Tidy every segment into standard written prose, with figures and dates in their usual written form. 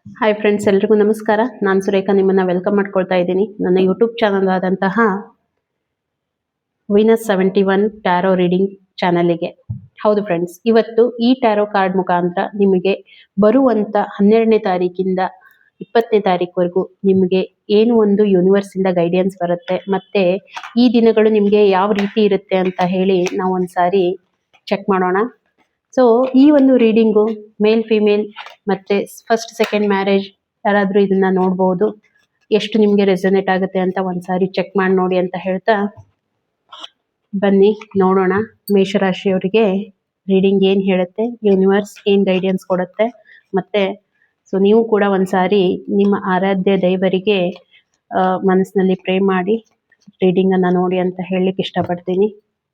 Hi friends, ಎಲ್ರಿಗೂ ನಮಸ್ಕಾರ. ನಾನು ಸುರೇಖಾ ನಿಮ್ಮನ್ನ ವೆಲ್ಕಮ್ ಮಾಡ್ಕೊಳ್ತಾ ಇದ್ದೀನಿ ನನ್ನ ಯೂಟ್ಯೂಬ್ ಚಾನಲ್ ಆದಂತಹ ವೀನಸ್ 71 ಟ್ಯಾರೋ ರೀಡಿಂಗ್ ಚಾನಲ್ಗೆ. ಹೌದು ಫ್ರೆಂಡ್ಸ್, ಇವತ್ತು ಈ ಟ್ಯಾರೋ ಕಾರ್ಡ್ ಮುಖಾಂತರ ನಿಮಗೆ ಬರುವಂತ 12ನೇ ತಾರೀಕಿಂದ 20ನೇ ತಾರೀಕುವರೆಗೂ ನಿಮಗೆ ಏನು ಒಂದು ಯೂನಿವರ್ಸ್ ಇಂದ ಗೈಡೆನ್ಸ್ ಬರುತ್ತೆ, ಮತ್ತೆ ಈ ದಿನಗಳು ನಿಮಗೆ ಯಾವ ರೀತಿ ಇರುತ್ತೆ ಅಂತ ಹೇಳಿ ನಾವು ಒಂದ್ಸಾರಿ ಚೆಕ್ ಮಾಡೋಣ. ಸೊ ಈ ಒಂದು ರೀಡಿಂಗು ಮೇಲ್ ಫಿಮೇಲ್ ಮತ್ತೆ ಫಸ್ಟ್ ಸೆಕೆಂಡ್ ಮ್ಯಾರೇಜ್ ಯಾರಾದ್ರೂ ಇದನ್ನ ನೋಡ್ಬೋದು. ಎಷ್ಟು ನಿಮ್ಗೆ ರೆಸೊನೇಟ್ ಆಗುತ್ತೆ ಅಂತ ಒಂದ್ಸಾರಿ ಚೆಕ್ ಮಾಡಿ ನೋಡಿ ಅಂತ ಹೇಳ್ತಾ ಬನ್ನಿ ನೋಡೋಣ ಮೇಷರಾಶಿಯವರಿಗೆ ರೀಡಿಂಗ್ ಏನ್ ಹೇಳುತ್ತೆ, ಯೂನಿವರ್ಸ್ ಏನ್ ಗೈಡೆನ್ಸ್ ಕೊಡುತ್ತೆ. ಮತ್ತೆ ಸೊ ನೀವು ಕೂಡ ಒಂದ್ಸಾರಿ ನಿಮ್ಮ ಆರಾಧ್ಯ ದೈವರಿಗೆ ಮನಸ್ಸಿನಲ್ಲಿ ಪ್ರೇ ಮಾಡಿ ರೀಡಿಂಗ್ ಅನ್ನ ನೋಡಿ ಅಂತ ಹೇಳಲಿಕ್ಕೆ ಇಷ್ಟಪಡ್ತೀನಿ.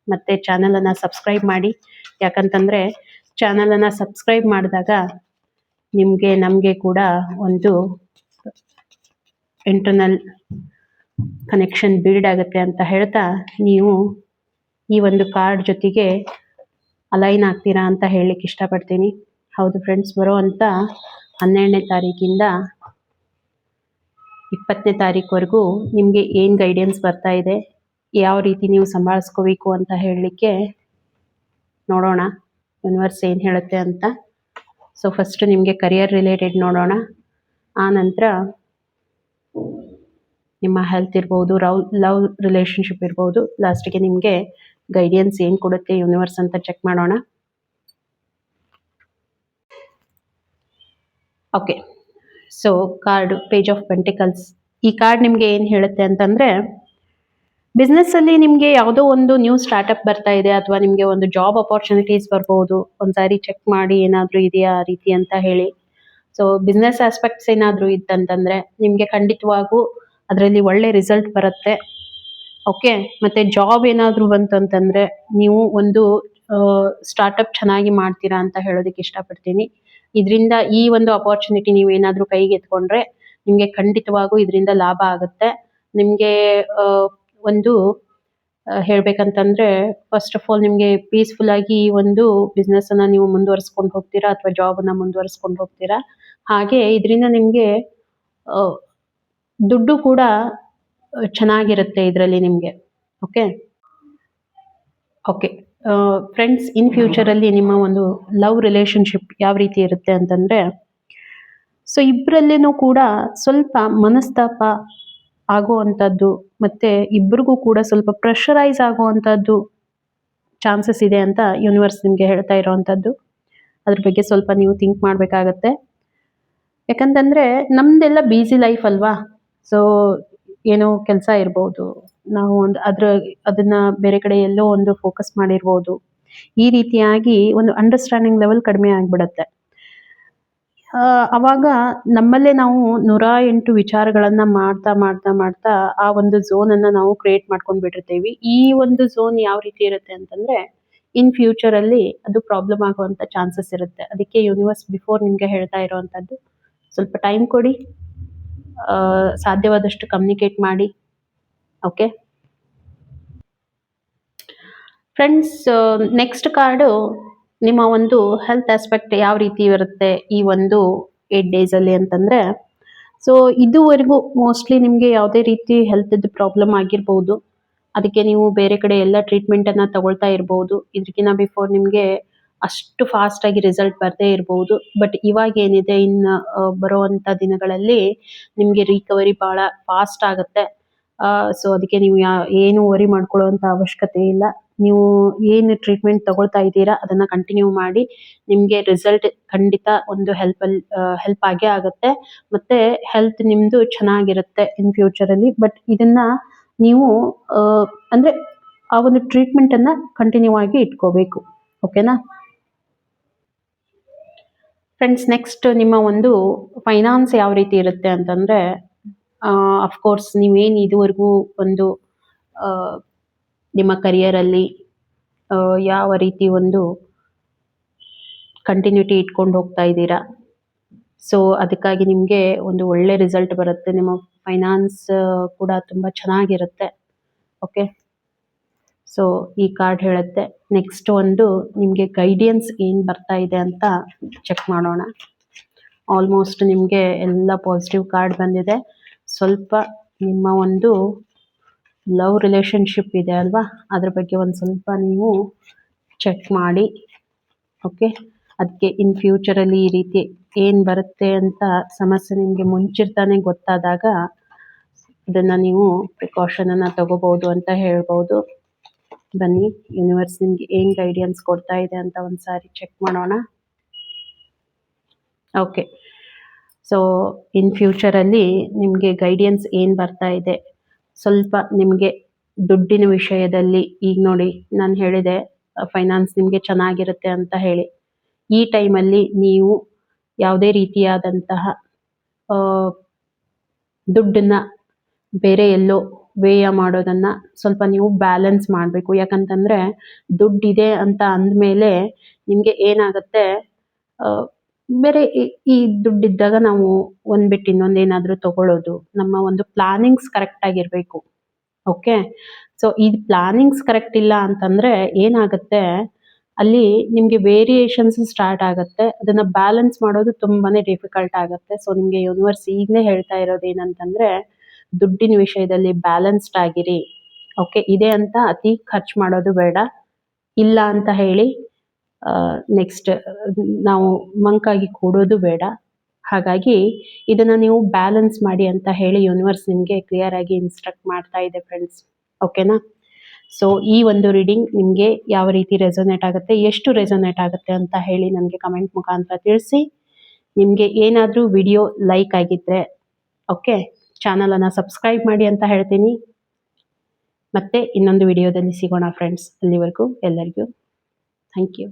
ಮತ್ತೆ ಚಾನಲ್ ಅನ್ನ ಸಬ್ಸ್ಕ್ರೈಬ್ ಮಾಡಿ, ಯಾಕಂತಂದ್ರೆ ಚಾನಲ್ ಅನ್ನ ಸಬ್ಸ್ಕ್ರೈಬ್ ಮಾಡಿದಾಗ ನಿಮ್ಗೆ ನಮ್ಗೆ ಕೂಡ ಒಂದು ಇಂಟರ್ನಲ್ ಕನೆಕ್ಷನ್ ಬಿಲ್ಡ್ ಆಗುತ್ತೆ ಅಂತ ಹೇಳ್ತಾ ನೀವು ಈ ಒಂದು ಕಾರ್ಡ್ ಜೊತೆಗೆ ಅಲೈನ್ ಆಗ್ತೀರಾ ಅಂತ ಹೇಳಲಿಕ್ಕೆ ಇಷ್ಟಪಡ್ತೀನಿ. ಹೌದು ಫ್ರೆಂಡ್ಸ್, ಬರುವಂತ 12ನೇ ತಾರೀಕಿಂದ 20ನೇ ತಾರೀಕುವರೆಗೂ ನಿಮ್ಗೆ ಏನ್ ಗೈಡೆನ್ಸ್ ಬರ್ತಾ ಇದೆ, ಯಾವ ರೀತಿ ನೀವು ಸಂಭಾಳಿಸ್ಕೋಬೇಕು ಅಂತ ಹೇಳಲಿಕ್ಕೆ ನೋಡೋಣ ಯೂನಿವರ್ಸ್ ಏನ್ ಹೇಳುತ್ತೆ ಅಂತ. ಸೊ ಫಸ್ಟ್ ನಿಮಗೆ ಕರಿಯರ್ ರಿಲೇಟೆಡ್ ನೋಡೋಣ, ಆ ನಂತರ ನಿಮ್ಮ ಹೆಲ್ತ್ ಇರ್ಬೋದು, ಲವ್ ರಿಲೇಶನ್ಶಿಪ್ ಇರ್ಬೋದು, ಲಾಸ್ಟಿಗೆ ನಿಮಗೆ ಗೈಡೆನ್ಸ್ ಏನು ಕೊಡುತ್ತೆ ಯೂನಿವರ್ಸ್ ಅಂತ ಚೆಕ್ ಮಾಡೋಣ. Okay, so card page of pentacles. ಈ ಕಾರ್ಡ್ ನಿಮಗೆ ಏನು ಹೇಳುತ್ತೆ ಅಂತಂದ್ರೆ, ಬಿಸ್ನೆಸ್ ಅಲ್ಲಿ ನಿಮಗೆ ಯಾವುದೋ ಒಂದು ನ್ಯೂ ಸ್ಟಾರ್ಟ್ಅಪ್ ಬರ್ತಾ ಇದೆ, ಅಥವಾ ನಿಮಗೆ ಒಂದು ಜಾಬ್ ಅಪಾರ್ಚುನಿಟೀಸ್ ಬರ್ಬೋದು. ಒಂದ್ಸಾರಿ ಚೆಕ್ ಮಾಡಿ ಏನಾದ್ರೂ ಇದೆಯಾ ಆ ರೀತಿ ಅಂತ ಹೇಳಿ. ಸೊ ಬಿಸ್ನೆಸ್ ಆಸ್ಪೆಕ್ಟ್ಸ್ ಏನಾದ್ರೂ ಇತ್ತಂತಂದ್ರೆ ನಿಮ್ಗೆ ಖಂಡಿತವಾಗೂ ಅದರಲ್ಲಿ ಒಳ್ಳೆ ರಿಸಲ್ಟ್ ಬರುತ್ತೆ. ಓಕೆ, ಮತ್ತೆ ಜಾಬ್ ಏನಾದ್ರೂ ಬಂತಂತಂದ್ರೆ ನೀವು ಒಂದು ಸ್ಟಾರ್ಟ್ಅಪ್ ಚೆನ್ನಾಗಿ ಮಾಡ್ತೀರಾ ಅಂತ ಹೇಳೋದಕ್ಕೆ ಇಷ್ಟಪಡ್ತೀನಿ. ಇದರಿಂದ ಈ ಒಂದು ಅಪಾರ್ಚುನಿಟಿ ನೀವು ಏನಾದ್ರೂ ಕೈಗೆ ಎತ್ಕೊಂಡ್ರೆ ನಿಮ್ಗೆ ಖಂಡಿತವಾಗೂ ಇದರಿಂದ ಲಾಭ ಆಗುತ್ತೆ. ನಿಮ್ಗೆ ಒಂದು ಹೇಳ್ಬೇಕಂತಂದ್ರೆ ಫಸ್ಟ್ ಆಫ್ ಆಲ್ ನಿಮ್ಗೆ ಪೀಸ್ಫುಲ್ ಆಗಿ ಈ ಒಂದು ಬಿಸ್ನೆಸ್ ಅನ್ನ ನೀವು ಮುಂದುವರಿಸ್ಕೊಂಡು ಹೋಗ್ತೀರಾ, ಅಥವಾ ಜಾಬ್ ಅನ್ನ ಮುಂದುವರಿಸ್ಕೊಂಡು ಹೋಗ್ತೀರಾ. ಹಾಗೆ ಇದರಿಂದ ನಿಮ್ಗೆ ದುಡ್ಡು ಕೂಡ ಚೆನ್ನಾಗಿರುತ್ತೆ ಇದರಲ್ಲಿ ನಿಮ್ಗೆ. Okay okay friends, in future ಅಲ್ಲಿ ನಿಮ್ಮ ಒಂದು ಲವ್ ರಿಲೇಶನ್ಶಿಪ್ ಯಾವ ರೀತಿ ಇರುತ್ತೆ ಅಂತಂದ್ರೆ, ಸೊ ಇಬ್ಬರಲ್ಲಿನೂ ಕೂಡ ಸ್ವಲ್ಪ ಮನಸ್ತಾಪ ಆಗುವಂಥದ್ದು, ಮತ್ತೆ ಇಬ್ಬರಿಗೂ ಕೂಡ ಸ್ವಲ್ಪ ಪ್ರೆಷರೈಸ್ ಆಗುವಂಥದ್ದು ಚಾನ್ಸಸ್ ಇದೆ ಅಂತ ಯೂನಿವರ್ಸ್ ನಿಮ್ಗೆ ಹೇಳ್ತಾ ಇರೋವಂಥದ್ದು. ಅದ್ರ ಬಗ್ಗೆ ಸ್ವಲ್ಪ ನೀವು ಥಿಂಕ್ ಮಾಡಬೇಕಾಗತ್ತೆ. ಯಾಕಂತಂದ್ರೆ ನಮ್ದೆಲ್ಲ ಬ್ಯುಸಿ ಲೈಫ್ ಅಲ್ವಾ. ಸೊ ಏನೋ ಕೆಲಸ ಇರ್ಬೋದು, ನಾವು ಅದನ್ನ ಬೇರೆ ಕಡೆ ಎಲ್ಲೋ ಒಂದು ಫೋಕಸ್ ಮಾಡಿರ್ಬೋದು. ಈ ರೀತಿಯಾಗಿ ಒಂದು ಅಂಡರ್ಸ್ಟ್ಯಾಂಡಿಂಗ್ ಲೆವೆಲ್ ಕಡಿಮೆ ಆಗ್ಬಿಡತ್ತೆ. ಅವಾಗ ನಮ್ಮಲ್ಲೇ ನಾವು 108 ವಿಚಾರಗಳನ್ನ ಮಾಡ್ತಾ ಮಾಡ್ತಾ ಮಾಡ್ತಾ ಆ ಒಂದು ಝೋನ್ ಅನ್ನ ನಾವು ಕ್ರಿಯೇಟ್ ಮಾಡ್ಕೊಂಡ್ ಬಿಟ್ಟಿರ್ತೀವಿ. ಈ ಒಂದು ಝೋನ್ ಯಾವ ರೀತಿ ಇರುತ್ತೆ ಅಂತಂದ್ರೆ, ಇನ್ ಫ್ಯೂಚರ್ ಅಲ್ಲಿ ಅದು ಪ್ರಾಬ್ಲಮ್ ಆಗುವಂತ ಚಾನ್ಸಸ್ ಇರುತ್ತೆ. ಅದಕ್ಕೆ ಯೂನಿವರ್ಸ್ ಬಿಫೋರ್ ನಿಮ್ಗೆ ಹೇಳ್ತಾ ಇರೋವಂಥದ್ದು, ಸ್ವಲ್ಪ ಟೈಮ್ ಕೊಡಿ, ಸಾಧ್ಯವಾದಷ್ಟು ಕಮ್ಯುನಿಕೇಟ್ ಮಾಡಿ. ಓಕೆ ಫ್ರೆಂಡ್ಸ್, ನೆಕ್ಸ್ಟ್ ಕಾರ್ಡು ನಿಮ್ಮ ಒಂದು ಹೆಲ್ತ್ ಆಸ್ಪೆಕ್ಟ್ ಯಾವ ರೀತಿ ಇರುತ್ತೆ ಈ ಒಂದು 8 days ಅಲ್ಲಿ ಅಂತಂದ್ರೆ, ಸೊ ಇದುವರೆಗೂ ಮೋಸ್ಟ್ಲಿ ನಿಮ್ಗೆ ಯಾವುದೇ ರೀತಿ ಹೆಲ್ತ್ ಪ್ರಾಬ್ಲಮ್ ಆಗಿರ್ಬೋದು. ಅದಕ್ಕೆ ನೀವು ಬೇರೆ ಕಡೆ ಎಲ್ಲ ಟ್ರೀಟ್ಮೆಂಟ್ ಅನ್ನ ತಗೊಳ್ತಾ ಇರ್ಬೋದು. ಇದಕ್ಕಿಂತ ಬಿಫೋರ್ ನಿಮ್ಗೆ ಅಷ್ಟು ಫಾಸ್ಟ್ ಆಗಿ ರಿಸಲ್ಟ್ ಬರದೇ ಇರ್ಬೋದು. ಬಟ್ ಇವಾಗ ಏನಿದೆ, ಇನ್ನು ಬರುವಂತ ದಿನಗಳಲ್ಲಿ ನಿಮ್ಗೆ ರಿಕವರಿ ಬಹಳ ಫಾಸ್ಟ್ ಆಗುತ್ತೆ. ಸೊ ಅದಕ್ಕೆ ನೀವು ಏನು ವರಿ ಮಾಡ್ಕೊಳ್ಳುವಂತ ಅವಶ್ಯಕತೆ ಇಲ್ಲ. ನೀವು ಏನು ಟ್ರೀಟ್ಮೆಂಟ್ ತಗೊಳ್ತಾ ಇದ್ದೀರಾ ಅದನ್ನ ಕಂಟಿನ್ಯೂ ಮಾಡಿ, ನಿಮ್ಗೆ ರಿಸಲ್ಟ್ ಖಂಡಿತ ಒಂದು ಹೆಲ್ಪ್ ಆಗೇ ಆಗುತ್ತೆ. ಮತ್ತೆ ಹೆಲ್ತ್ ನಿಮ್ದು ಚೆನ್ನಾಗಿರುತ್ತೆ ಇನ್ ಫ್ಯೂಚರ್ ಅಲ್ಲಿ. ಬಟ್ ಇದನ್ನ ನೀವು ಅಂದ್ರೆ ಆ ಒಂದು ಟ್ರೀಟ್ಮೆಂಟ್ ಅನ್ನ ಕಂಟಿನ್ಯೂ ಆಗಿ ಇಟ್ಕೋಬೇಕು. ಓಕೆನಾ ಫ್ರೆಂಡ್ಸ್, ನೆಕ್ಸ್ಟ್ ನಿಮ್ಮ ಒಂದು ಫೈನಾನ್ಸ್ ಯಾವ ರೀತಿ ಇರುತ್ತೆ ಅಂತಂದ್ರೆ, ಅಫ್ಕೋರ್ಸ್ ನೀವೇನು ಇದುವರೆಗೂ ಒಂದು ನಿಮ್ಮ ಕರಿಯರ್ ಅಲ್ಲಿ ಯಾವ ರೀತಿ ಒಂದು ಕಂಟಿನ್ಯೂಟಿ ಇಟ್ಕೊಂಡು ಹೋಗ್ತಾ ಇದ್ದೀರಾ, ಸೊ ಅದಕ್ಕಾಗಿ ನಿಮಗೆ ಒಂದು ಒಳ್ಳೆ ರಿಸಲ್ಟ್ ಬರುತ್ತೆ. ನಿಮ್ಮ ಫೈನಾನ್ಸ್ ಕೂಡ ತುಂಬಾ ಚೆನ್ನಾಗಿರುತ್ತೆ. ಓಕೆ, ಸೊ ಈ ಕಾರ್ಡ್ ಹೇಳುತ್ತೆ. ನೆಕ್ಸ್ಟ್ ಒಂದು ನಿಮಗೆ ಗೈಡೆನ್ಸ್ ಏನ್ ಬರ್ತಾ ಇದೆ ಅಂತ ಚೆಕ್ ಮಾಡೋಣ. ಆಲ್ಮೋಸ್ಟ್ ನಿಮಗೆ ಎಲ್ಲ ಪಾಸಿಟಿವ್ ಕಾರ್ಡ್ ಬಂದಿದೆ. ಸ್ವಲ್ಪ ನಿಮ್ಮ ಒಂದು ಲವ್ ರಿಲೇಶನ್ಶಿಪ್ ಇದೆ ಅಲ್ವಾ, ಅದ್ರ ಬಗ್ಗೆ ಒಂದು ಸ್ವಲ್ಪ ನೀವು ಚೆಕ್ ಮಾಡಿ. ಓಕೆ, ಅದಕ್ಕೆ ಇನ್ ಫ್ಯೂಚರಲ್ಲಿ ಈ ರೀತಿ ಏನು ಬರುತ್ತೆ ಅಂತ ಸಮಸ್ಯೆ ನಿಮಗೆ ಮುಂಚಿರ್ತಾನೆ ಗೊತ್ತಾದಾಗ ಅದನ್ನು ನೀವು ಪ್ರಿಕಾಷನನ್ನು ತಗೋಬಹುದು ಅಂತ ಹೇಳ್ಬೋದು. ಬನ್ನಿ, ಯೂನಿವರ್ಸ್ ನಿಮಗೆ ಏನು ಗೈಡೆನ್ಸ್ ಕೊಡ್ತಾ ಇದೆ ಅಂತ ಒಂದು ಸಾರಿ ಚೆಕ್ ಮಾಡೋಣ. ಓಕೆ, ಸೊ ಇನ್ ಫ್ಯೂಚರಲ್ಲಿ ನಿಮಗೆ ಗೈಡೆನ್ಸ್ ಏನು ಬರ್ತಾ ಇದೆ, ಸ್ವಲ್ಪ ನಿಮಗೆ ದುಡ್ಡಿನ ವಿಷಯದಲ್ಲಿ, ಈಗ ನೋಡಿ ನಾನು ಹೇಳಿದೆ ಫೈನಾನ್ಸ್ ನಿಮಗೆ ಚೆನ್ನಾಗಿರುತ್ತೆ ಅಂತ ಹೇಳಿ, ಈ ಟೈಮಲ್ಲಿ ನೀವು ಯಾವುದೇ ರೀತಿಯಾದಂತಹ ದುಡ್ಡನ್ನ ಬೇರೆ ಎಲ್ಲೋ ವ್ಯಯ ಮಾಡೋದನ್ನ ಸ್ವಲ್ಪ ನೀವು ಬ್ಯಾಲೆನ್ಸ್ ಮಾಡಬೇಕು. ಯಾಕಂತಂದ್ರೆ ದುಡ್ಡಿದೆ ಅಂತ ಅಂದಮೇಲೆ ನಿಮಗೆ ಏನಾಗುತ್ತೆ, ಬೇರೆ ಈ ದುಡ್ಡಿದ್ದಾಗ ನಾವು ಒಂದ್ ಬಿಟ್ಟು ಇನ್ನೊಂದೇನಾದ್ರೂ ತಗೊಳ್ಳೋದು, ನಮ್ಮ ಒಂದು ಪ್ಲಾನಿಂಗ್ಸ್ ಕರೆಕ್ಟ್ ಆಗಿರ್ಬೇಕು. ಓಕೆ, ಸೊ ಈ ಪ್ಲಾನಿಂಗ್ಸ್ ಕರೆಕ್ಟ್ ಇಲ್ಲ ಅಂತಂದ್ರೆ ಏನಾಗುತ್ತೆ, ಅಲ್ಲಿ ನಿಮಗೆ ವೇರಿಯೇಷನ್ಸ್ ಸ್ಟಾರ್ಟ್ ಆಗುತ್ತೆ. ಅದನ್ನ ಬ್ಯಾಲೆನ್ಸ್ ಮಾಡೋದು ತುಂಬಾನೇ ಡಿಫಿಕಲ್ಟ್ ಆಗುತ್ತೆ. ಸೊ ನಿಮಗೆ ಯೂನಿವರ್ಸ್ ಈಗಲೇ ಹೇಳ್ತಾ ಇರೋದು ಏನಂತಂದ್ರೆ, ದುಡ್ಡಿನ ವಿಷಯದಲ್ಲಿ ಬ್ಯಾಲೆನ್ಸ್ಡ್ ಆಗಿರಿ. ಓಕೆ, ಇದೆ ಅಂತ ಅತಿ ಖರ್ಚು ಮಾಡೋದು ಬೇಡ, ಇಲ್ಲ ಅಂತ ಹೇಳಿ ನೆಕ್ಸ್ಟ್ ನಾವು ಮಂಕಾಗಿ ಕೂಡೋದು ಬೇಡ. ಹಾಗಾಗಿ ಇದನ್ನ ನೀವು ಬ್ಯಾಲೆನ್ಸ್ ಮಾಡಿ ಅಂತ ಹೇಳಿ ಯೂನಿವರ್ಸ್ ನಿಮಗೆ ಕ್ಲಿಯರ್ ಆಗಿ ಇನ್ಸ್ಟ್ರಕ್ಟ್ ಮಾಡ್ತಾ ಇದೆ ಫ್ರೆಂಡ್ಸ್. ಓಕೆನಾ? ಸೊ ಈ ಒಂದು ರೀಡಿಂಗ್ ನಿಮಗೆ ಯಾವ ರೀತಿ ರೆಸೊನೇಟ್ ಆಗುತ್ತೆ, ಎಷ್ಟು ರೆಸೊನೇಟ್ ಆಗುತ್ತೆ ಅಂತ ಹೇಳಿ ನನಗೆ ಕಮೆಂಟ್ ಮುಖಾಂತರ ತಿಳಿಸಿ. ನಿಮಗೆ ಏನಾದರೂ ವಿಡಿಯೋ ಲೈಕ್ ಆಗಿದ್ರೆ ಓಕೆ, ಚಾನಲನ್ನು ಸಬ್ಸ್ಕ್ರೈಬ್ ಮಾಡಿ ಅಂತ ಹೇಳ್ತೀನಿ. ಮತ್ತೆ ಇನ್ನೊಂದು ವಿಡಿಯೋದಲ್ಲಿ ಸಿಗೋಣ ಫ್ರೆಂಡ್ಸ್. ಅಲ್ಲಿವರೆಗೂ ಎಲ್ಲರಿಗೂ ಥ್ಯಾಂಕ್ ಯು.